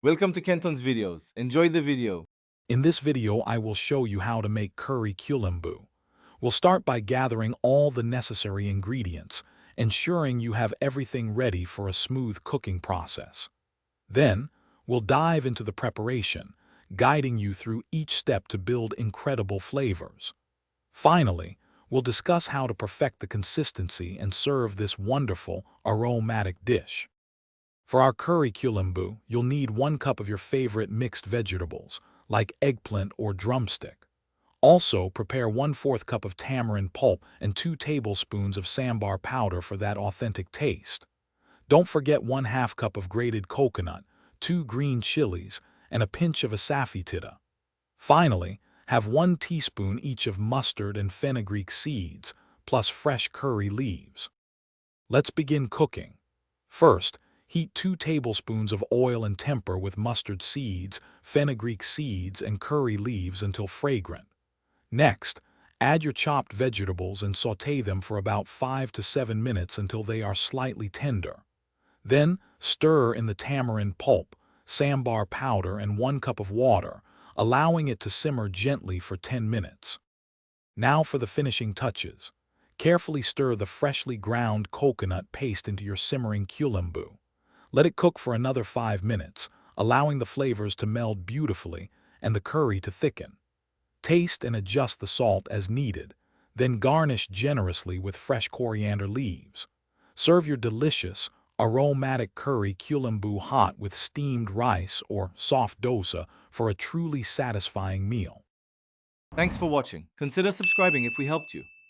Welcome to Kenton's videos. Enjoy the video. In this video, I will show you how to make curry kulambu. We'll start by gathering all the necessary ingredients, ensuring you have everything ready for a smooth cooking process. Then, we'll dive into the preparation, guiding you through each step to build incredible flavors. Finally, we'll discuss how to perfect the consistency and serve this wonderful, aromatic dish. For our curry kulambu, you'll need 1 cup of your favorite mixed vegetables, like eggplant or drumstick. Also, prepare 1/4 cup of tamarind pulp and 2 tablespoons of sambar powder for that authentic taste. Don't forget 1/2 cup of grated coconut, 2 green chilies, and a pinch of asafoetida. Finally, have 1 teaspoon each of mustard and fenugreek seeds, plus fresh curry leaves. Let's begin cooking. First, heat 2 tablespoons of oil and temper with mustard seeds, fenugreek seeds, and curry leaves until fragrant. Next, add your chopped vegetables and sauté them for about 5 to 7 minutes until they are slightly tender. Then, stir in the tamarind pulp, sambar powder, and 1 cup of water, allowing it to simmer gently for 10 minutes. Now for the finishing touches. Carefully stir the freshly ground coconut paste into your simmering kulambu. Let it cook for another 5 minutes, allowing the flavors to meld beautifully and the curry to thicken. Taste and adjust the salt as needed, then garnish generously with fresh coriander leaves. Serve your delicious, aromatic curry kulambu hot with steamed rice or soft dosa for a truly satisfying meal. Thanks for watching. Consider subscribing if we helped you.